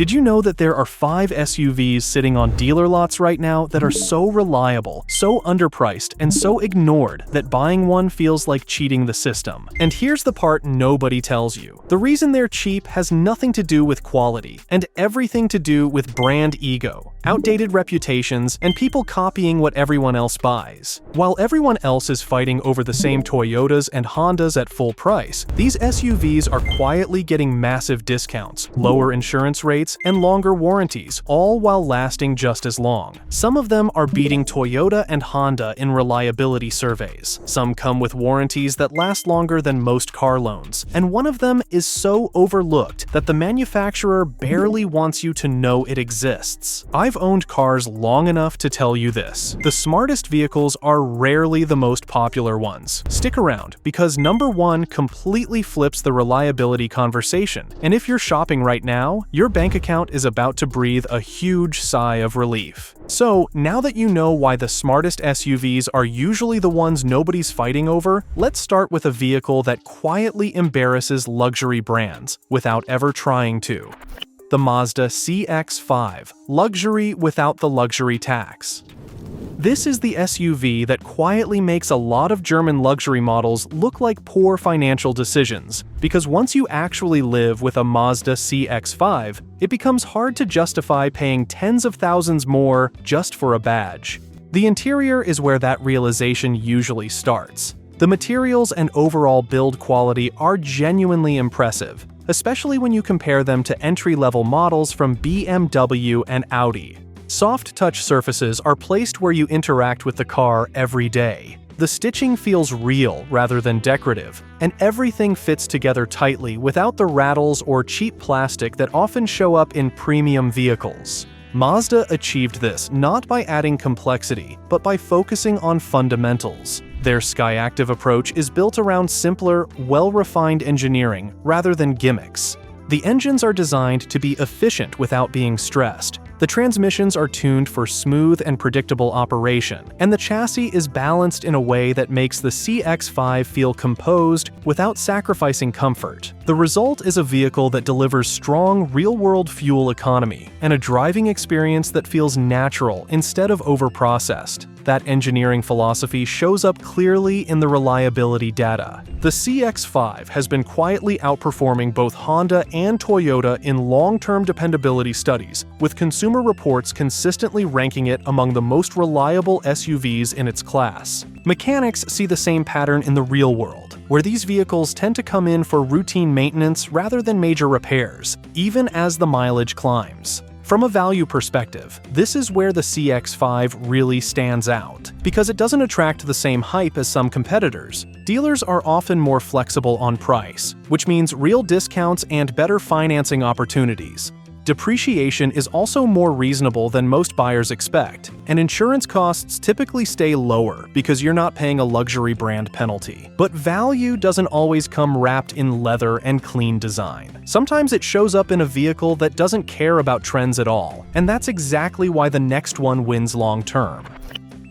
Did you know that there are 5 SUVs sitting on dealer lots right now that are so reliable, so underpriced, and so ignored that buying one feels like cheating the system? And here's the part nobody tells you. The reason they're cheap has nothing to do with quality, and everything to do with brand ego, outdated reputations, and people copying what everyone else buys. While everyone else is fighting over the same Toyotas and Hondas at full price, these SUVs are quietly getting massive discounts, lower insurance rates, and longer warranties, all while lasting just as long. Some of them are beating Toyota and Honda in reliability surveys. Some come with warranties that last longer than most car loans, and one of them is so overlooked that the manufacturer barely wants you to know it exists. I've owned cars long enough to tell you this. The smartest vehicles are rarely the most popular ones. Stick around, because number 1 completely flips the reliability conversation, and if you're shopping right now, your bank account is about to breathe a huge sigh of relief. So, now that you know why the smartest SUVs are usually the ones nobody's fighting over, let's start with a vehicle that quietly embarrasses luxury brands without ever trying to. The Mazda CX-5, luxury without the luxury tax. This is the SUV that quietly makes a lot of German luxury models look like poor financial decisions, because once you actually live with a Mazda CX-5, it becomes hard to justify paying tens of thousands more just for a badge. The interior is where that realization usually starts. The materials and overall build quality are genuinely impressive, especially when you compare them to entry-level models from BMW and Audi. Soft touch surfaces are placed where you interact with the car every day. The stitching feels real rather than decorative, and everything fits together tightly without the rattles or cheap plastic that often show up in premium vehicles. Mazda achieved this not by adding complexity, but by focusing on fundamentals. Their Skyactiv approach is built around simpler, well-refined engineering rather than gimmicks. The engines are designed to be efficient without being stressed. The transmissions are tuned for smooth and predictable operation, and the chassis is balanced in a way that makes the CX-5 feel composed without sacrificing comfort. The result is a vehicle that delivers strong, real-world fuel economy and a driving experience that feels natural instead of overprocessed. That engineering philosophy shows up clearly in the reliability data. The CX-5 has been quietly outperforming both Honda and Toyota in long-term dependability studies, with consumer reports consistently ranking it among the most reliable SUVs in its class. Mechanics see the same pattern in the real world, where these vehicles tend to come in for routine maintenance rather than major repairs, even as the mileage climbs. From a value perspective, this is where the CX-5 really stands out, because it doesn't attract the same hype as some competitors. Dealers are often more flexible on price, which means real discounts and better financing opportunities. Depreciation is also more reasonable than most buyers expect, and insurance costs typically stay lower because you're not paying a luxury brand penalty. But value doesn't always come wrapped in leather and clean design. Sometimes it shows up in a vehicle that doesn't care about trends at all, and that's exactly why the next one wins long term.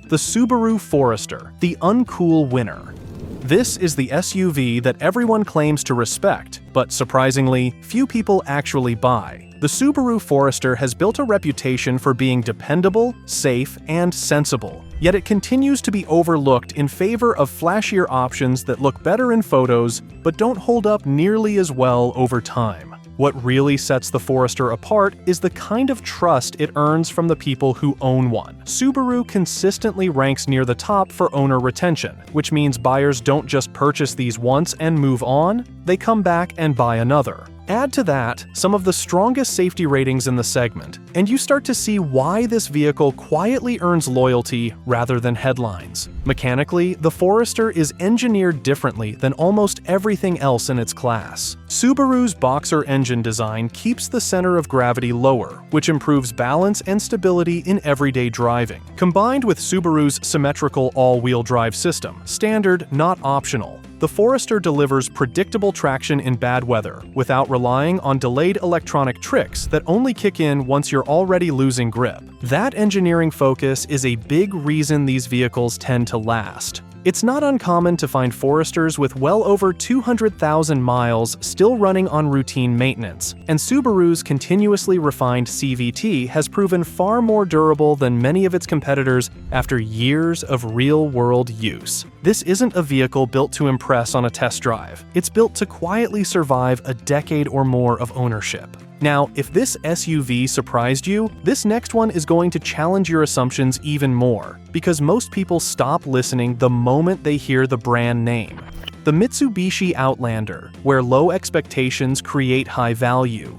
The Subaru Forester, the uncool winner. This is the SUV that everyone claims to respect, but surprisingly, few people actually buy. The Subaru Forester has built a reputation for being dependable, safe, and sensible, yet it continues to be overlooked in favor of flashier options that look better in photos but don't hold up nearly as well over time. What really sets the Forester apart is the kind of trust it earns from the people who own one. Subaru consistently ranks near the top for owner retention, which means buyers don't just purchase these once and move on, they come back and buy another. Add to that some of the strongest safety ratings in the segment, and you start to see why this vehicle quietly earns loyalty rather than headlines. Mechanically, the Forester is engineered differently than almost everything else in its class. Subaru's Boxer engine design keeps the center of gravity lower, which improves balance and stability in everyday driving. Combined with Subaru's symmetrical all-wheel drive system, standard, not optional, the Forester delivers predictable traction in bad weather without relying on delayed electronic tricks that only kick in once you're already losing grip. That engineering focus is a big reason these vehicles tend to last. It's not uncommon to find Foresters with well over 200,000 miles still running on routine maintenance, and Subaru's continuously refined CVT has proven far more durable than many of its competitors after years of real-world use. This isn't a vehicle built to impress on a test drive. It's built to quietly survive a decade or more of ownership. Now, if this SUV surprised you, this next one is going to challenge your assumptions even more, because most people stop listening the moment they hear the brand name. The Mitsubishi Outlander, where low expectations create high value.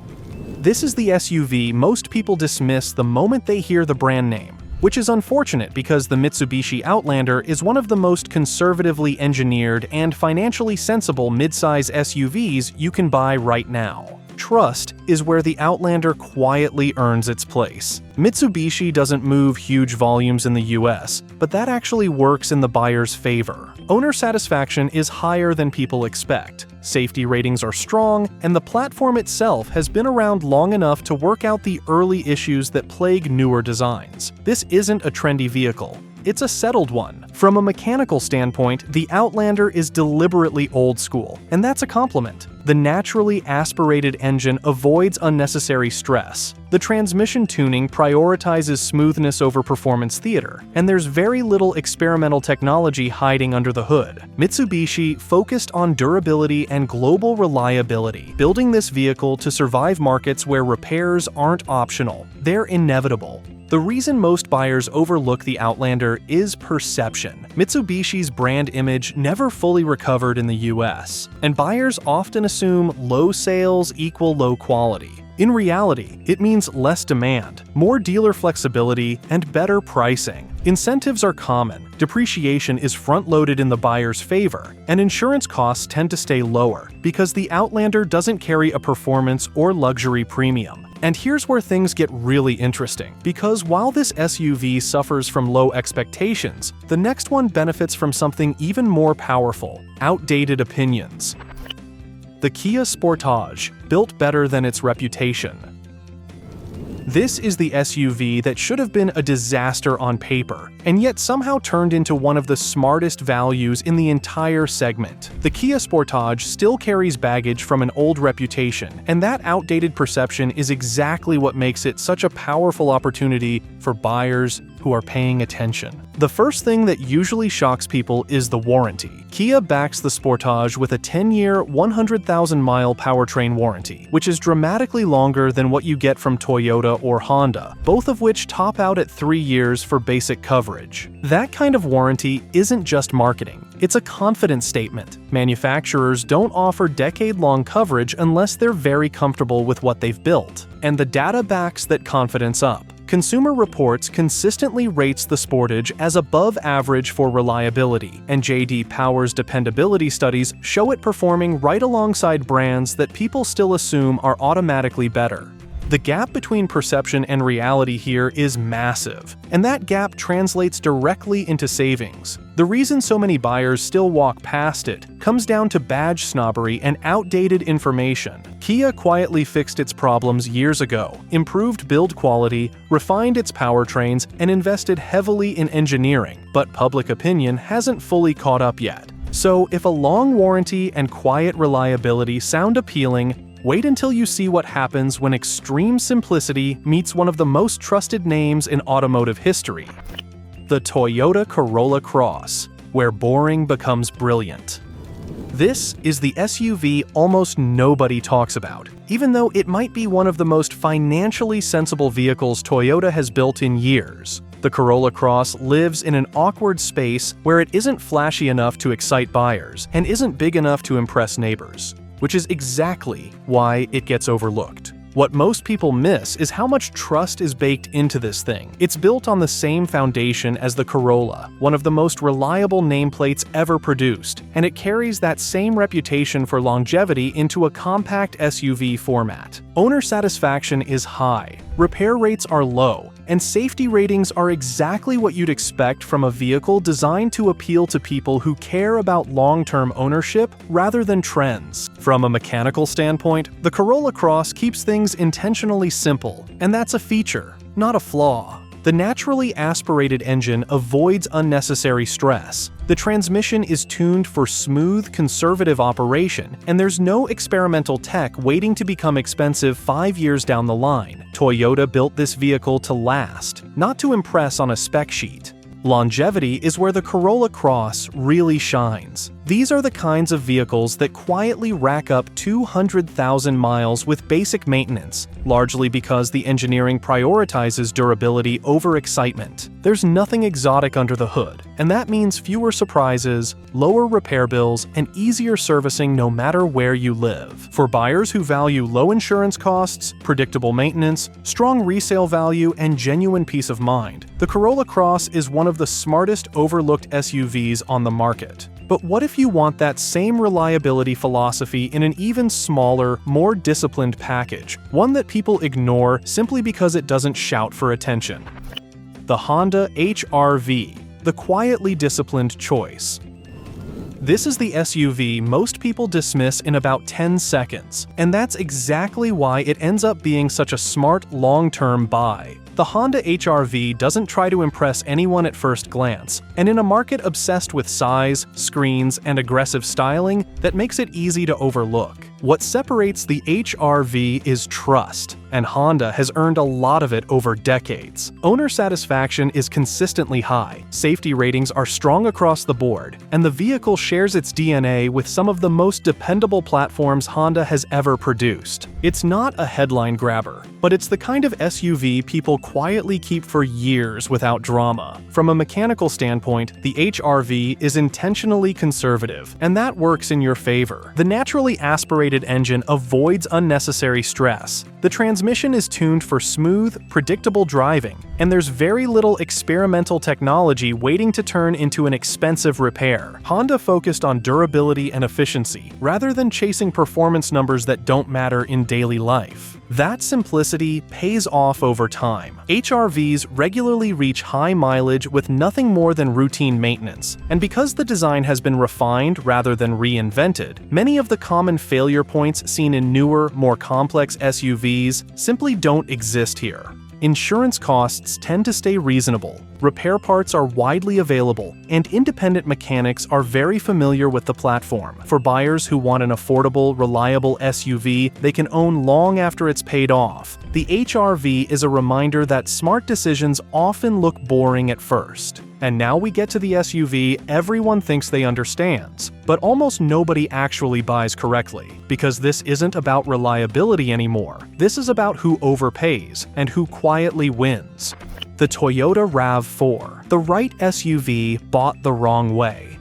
This is the SUV most people dismiss the moment they hear the brand name, which is unfortunate because the Mitsubishi Outlander is one of the most conservatively engineered and financially sensible midsize SUVs you can buy right now. Trust is where the Outlander quietly earns its place. Mitsubishi doesn't move huge volumes in the US, but that actually works in the buyer's favor. Owner satisfaction is higher than people expect. Safety ratings are strong, and the platform itself has been around long enough to work out the early issues that plague newer designs. This isn't a trendy vehicle. It's a settled one. From a mechanical standpoint, the Outlander is deliberately old school, and that's a compliment. The naturally aspirated engine avoids unnecessary stress. The transmission tuning prioritizes smoothness over performance theater, and there's very little experimental technology hiding under the hood. Mitsubishi focused on durability and global reliability, building this vehicle to survive markets where repairs aren't optional. They're inevitable. The reason most buyers overlook the Outlander is perception. Mitsubishi's brand image never fully recovered in the US, and buyers often assume low sales equal low quality. In reality, it means less demand, more dealer flexibility, and better pricing. Incentives are common, depreciation is front-loaded in the buyer's favor, and insurance costs tend to stay lower because the Outlander doesn't carry a performance or luxury premium. And here's where things get really interesting, because while this SUV suffers from low expectations, the next one benefits from something even more powerful: outdated opinions. The Kia Sportage, built better than its reputation. This is the SUV that should have been a disaster on paper, and yet somehow turned into one of the smartest values in the entire segment. The Kia Sportage still carries baggage from an old reputation, and that outdated perception is exactly what makes it such a powerful opportunity for buyers who are paying attention. The first thing that usually shocks people is the warranty. Kia backs the Sportage with a 10-year, 100,000-mile powertrain warranty, which is dramatically longer than what you get from Toyota or Honda, both of which top out at 3 years for basic coverage. That kind of warranty isn't just marketing. It's a confidence statement. Manufacturers don't offer decade-long coverage unless they're very comfortable with what they've built, and the data backs that confidence up. Consumer Reports consistently rates the Sportage as above average for reliability, and J.D. Power's dependability studies show it performing right alongside brands that people still assume are automatically better. The gap between perception and reality here is massive, and that gap translates directly into savings. The reason so many buyers still walk past it comes down to badge snobbery and outdated information. Kia quietly fixed its problems years ago, improved build quality, refined its powertrains, and invested heavily in engineering, but public opinion hasn't fully caught up yet. So if a long warranty and quiet reliability sound appealing, wait until you see what happens when extreme simplicity meets one of the most trusted names in automotive history: the Toyota Corolla Cross, where boring becomes brilliant. This is the SUV almost nobody talks about, even though it might be one of the most financially sensible vehicles Toyota has built in years. The Corolla Cross lives in an awkward space where it isn't flashy enough to excite buyers and isn't big enough to impress neighbors, which is exactly why it gets overlooked. What most people miss is how much trust is baked into this thing. It's built on the same foundation as the Corolla, one of the most reliable nameplates ever produced, and it carries that same reputation for longevity into a compact SUV format. Owner satisfaction is high, repair rates are low, and safety ratings are exactly what you'd expect from a vehicle designed to appeal to people who care about long-term ownership rather than trends. From a mechanical standpoint, the Corolla Cross keeps things intentionally simple, and that's a feature, not a flaw. The naturally aspirated engine avoids unnecessary stress. The transmission is tuned for smooth, conservative operation, and there's no experimental tech waiting to become expensive 5 years down the line. Toyota built this vehicle to last, not to impress on a spec sheet. Longevity is where the Corolla Cross really shines. These are the kinds of vehicles that quietly rack up 200,000 miles with basic maintenance, largely because the engineering prioritizes durability over excitement. There's nothing exotic under the hood, and that means fewer surprises, lower repair bills, and easier servicing no matter where you live. For buyers who value low insurance costs, predictable maintenance, strong resale value, and genuine peace of mind, the Corolla Cross is one of the smartest overlooked SUVs on the market. But what if you want that same reliability philosophy in an even smaller, more disciplined package, one that people ignore simply because it doesn't shout for attention? The Honda HR-V, the quietly disciplined choice. This is the SUV most people dismiss in about 10 seconds, and that's exactly why it ends up being such a smart, long-term buy. The Honda HR-V doesn't try to impress anyone at first glance, and in a market obsessed with size, screens, and aggressive styling, that makes it easy to overlook. What separates the HR-V is trust, and Honda has earned a lot of it over decades. Owner satisfaction is consistently high, safety ratings are strong across the board, and the vehicle shares its DNA with some of the most dependable platforms Honda has ever produced. It's not a headline grabber, but it's the kind of SUV people quietly keep for years without drama. From a mechanical standpoint, the HR-V is intentionally conservative, and that works in your favor. The naturally aspirated engine avoids unnecessary stress. The transmission is tuned for smooth, predictable driving, and there's very little experimental technology waiting to turn into an expensive repair. Honda focused on durability and efficiency, rather than chasing performance numbers that don't matter in daily life. That simplicity pays off over time. HR-Vs regularly reach high mileage with nothing more than routine maintenance, and because the design has been refined rather than reinvented, many of the common failure points seen in newer, more complex SUVs simply don't exist here. Insurance costs tend to stay reasonable, repair parts are widely available, and independent mechanics are very familiar with the platform. For buyers who want an affordable, reliable SUV they can own long after it's paid off, the HR-V is a reminder that smart decisions often look boring at first. And now we get to the SUV everyone thinks they understands, but almost nobody actually buys correctly, because this isn't about reliability anymore. This is about who overpays and who quietly wins. The Toyota RAV4, the right SUV bought the wrong way.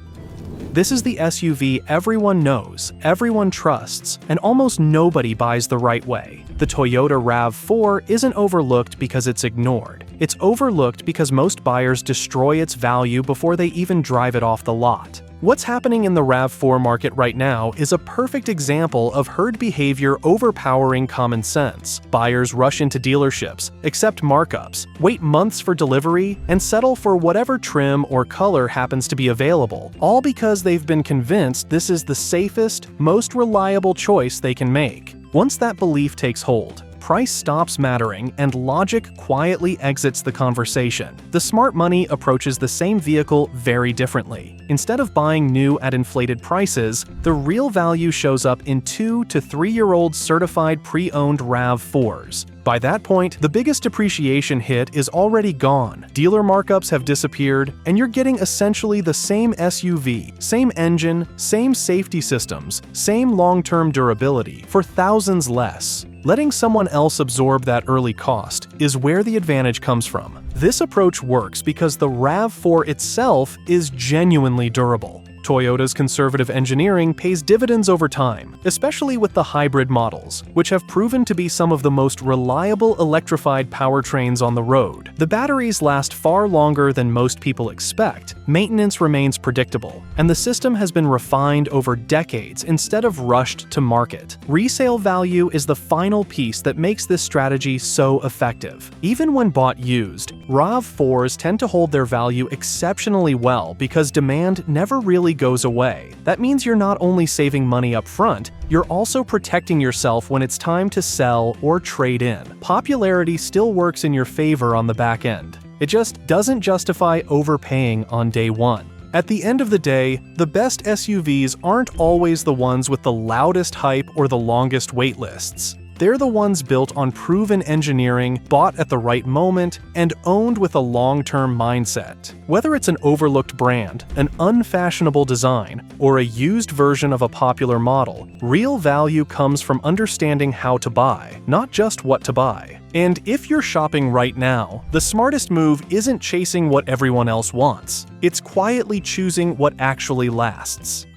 This is the SUV everyone knows, everyone trusts, and almost nobody buys the right way. The Toyota RAV4 isn't overlooked because it's ignored. It's overlooked because most buyers destroy its value before they even drive it off the lot. What's happening in the RAV4 market right now is a perfect example of herd behavior overpowering common sense. Buyers rush into dealerships, accept markups, wait months for delivery, and settle for whatever trim or color happens to be available, all because they've been convinced this is the safest, most reliable choice they can make. Once that belief takes hold, price stops mattering and logic quietly exits the conversation. The smart money approaches the same vehicle very differently. Instead of buying new at inflated prices, the real value shows up in 2 to 3-year-old certified pre-owned RAV4s. By that point, the biggest depreciation hit is already gone, dealer markups have disappeared, and you're getting essentially the same SUV, same engine, same safety systems, same long-term durability, for thousands less. Letting someone else absorb that early cost is where the advantage comes from. This approach works because the RAV4 itself is genuinely durable. Toyota's conservative engineering pays dividends over time, especially with the hybrid models, which have proven to be some of the most reliable electrified powertrains on the road. The batteries last far longer than most people expect, maintenance remains predictable, and the system has been refined over decades instead of rushed to market. Resale value is the final piece that makes this strategy so effective. Even when bought used, RAV4s tend to hold their value exceptionally well because demand never really goes away. That means you're not only saving money up front, you're also protecting yourself when it's time to sell or trade in. Popularity still works in your favor on the back end. It just doesn't justify overpaying on day one. At the end of the day, the best SUVs aren't always the ones with the loudest hype or the longest wait lists. They're the ones built on proven engineering, bought at the right moment, and owned with a long-term mindset. Whether it's an overlooked brand, an unfashionable design, or a used version of a popular model, real value comes from understanding how to buy, not just what to buy. And if you're shopping right now, the smartest move isn't chasing what everyone else wants. It's quietly choosing what actually lasts.